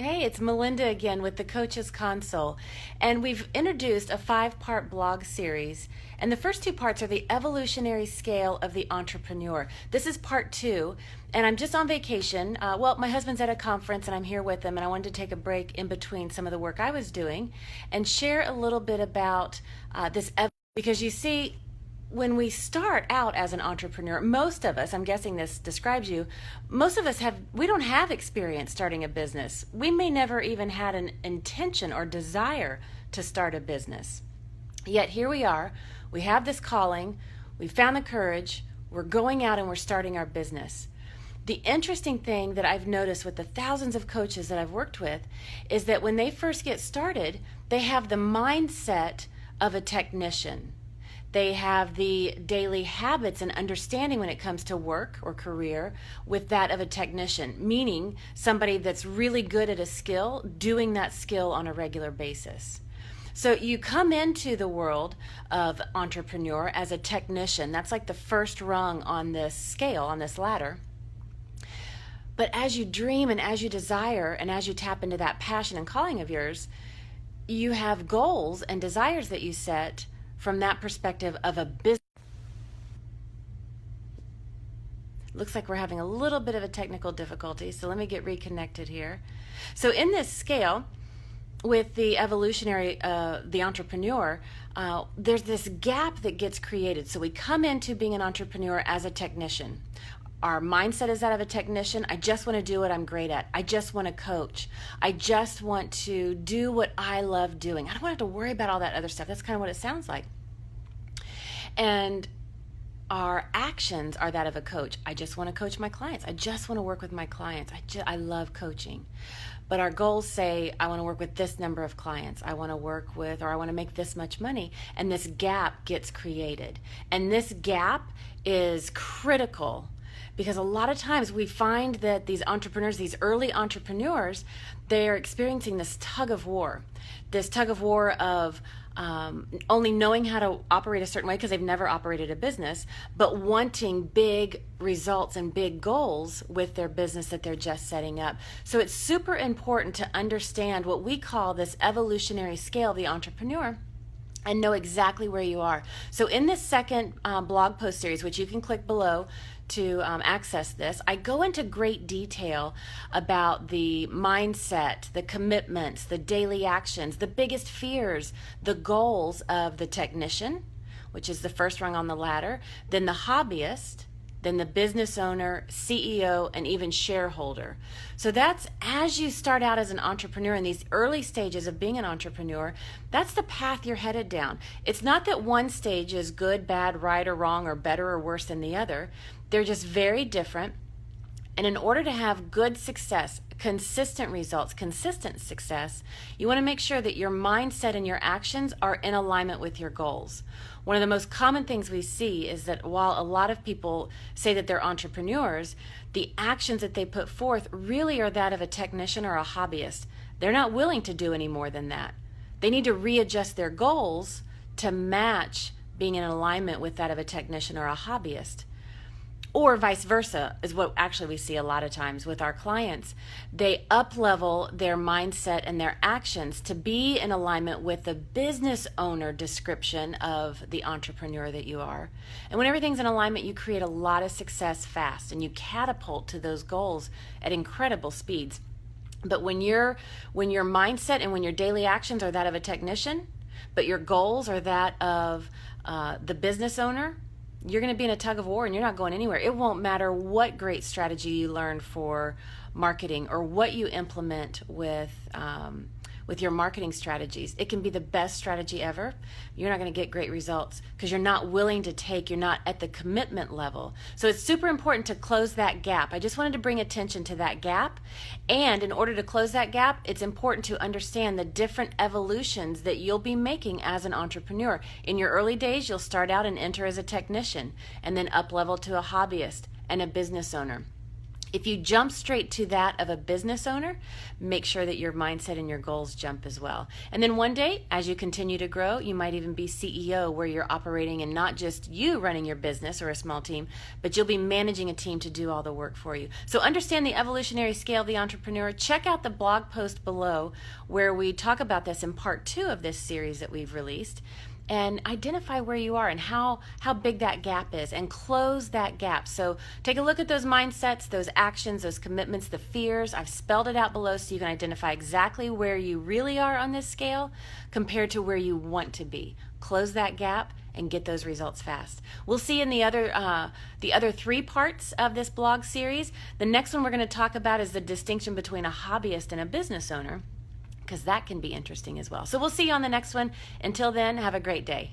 Hey, it's Melinda again with the Coach's Console. And we've introduced a 5-part blog series. And the first 2 parts are the evolutionary scale of the entrepreneur. This is part 2. And I'm just on vacation. My husband's at a conference and I'm here with him. And I wanted to take a break in between some of the work I was doing and share a little bit about because you see, when we start out as an entrepreneur, most of us, I'm guessing this describes you, most of us we don't have experience starting a business. We may never even had an intention or desire to start a business. Yet here we are, we have this calling, we found the courage, we're going out and we're starting our business. The interesting thing that I've noticed with the thousands of coaches that I've worked with is that when they first get started, they have the mindset of a technician. They have the daily habits and understanding when it comes to work or career with that of a technician, meaning somebody that's really good at a skill, doing that skill on a regular basis. So you come into the world of entrepreneur as a technician. That's like the first rung on this scale, on this ladder. But as you dream and as you desire and as you tap into that passion and calling of yours, you have goals and desires that you set from that perspective of a business. Looks like we're having a little bit of a technical difficulty, so let me get reconnected here. So in this scale, with the evolutionary, the entrepreneur, there's this gap that gets created. So we come into being an entrepreneur as a technician. Our mindset is that of a technician. I just want to do what I'm great at. I just want to coach. I just want to do what I love doing. I don't want to have to worry about all that other stuff. That's kind of what it sounds like. And our actions are that of a coach. I just want to coach my clients. I just want to work with my clients. I love coaching. But our goals say, I want to work with this number of clients. I want to work with, or I want to make this much money. And this gap gets created. And this gap is critical, because a lot of times we find that these entrepreneurs, these early entrepreneurs, they are experiencing this tug of war of only knowing how to operate a certain way because they've never operated a business, but wanting big results and big goals with their business that they're just setting up. So it's super important to understand what we call this evolutionary scale of the entrepreneur and know exactly where you are. So in this second blog post series, which you can click below to access this, I go into great detail about the mindset, the commitments, the daily actions, the biggest fears, the goals of the technician, which is the first rung on the ladder, then the hobbyist, then the business owner, CEO, and even shareholder. So that's, as you start out as an entrepreneur in these early stages of being an entrepreneur, that's the path you're headed down. It's not that one stage is good, bad, right, or wrong, or better or worse than the other. They're just very different. And in order to have good success, consistent results, consistent success, you want to make sure that your mindset and your actions are in alignment with your goals. One of the most common things we see is that while a lot of people say that they're entrepreneurs, the actions that they put forth really are that of a technician or a hobbyist. They're not willing to do any more than that. They need to readjust their goals to match being in alignment with that of a technician or a hobbyist. Or vice versa is what actually we see a lot of times with our clients. They up-level their mindset and their actions to be in alignment with the business owner description of the entrepreneur that you are. And when everything's in alignment, you create a lot of success fast and you catapult to those goals at incredible speeds. But when your mindset and when your daily actions are that of a technician, but your goals are that of the business owner, you're going to be in a tug of war and you're not going anywhere. It won't matter what great strategy you learn for marketing or what you implement with your marketing strategies. It can be the best strategy ever. You're not going to get great results because you're not willing to take, you're not at the commitment level. So it's super important to close that gap. I just wanted to bring attention to that gap. And in order to close that gap, it's important to understand the different evolutions that you'll be making as an entrepreneur. In your early days, you'll start out and enter as a technician and then up level to a hobbyist and a business owner. If you jump straight to that of a business owner, make sure that your mindset and your goals jump as well. And then one day, as you continue to grow, you might even be CEO, where you're operating and not just you running your business or a small team, but you'll be managing a team to do all the work for you. So understand the evolutionary scale of the entrepreneur. Check out the blog post below where we talk about this in part 2 of this series that we've released. And identify where you are and how big that gap is, and close that gap. So take a look at those mindsets, those actions, those commitments, the fears. I've spelled it out below so you can identify exactly where you really are on this scale compared to where you want to be. Close that gap and get those results fast. We'll see in the other 3 parts of this blog series. The next one we're going to talk about is the distinction between a hobbyist and a business owner, because that can be interesting as well. So we'll see you on the next one. Until then, have a great day.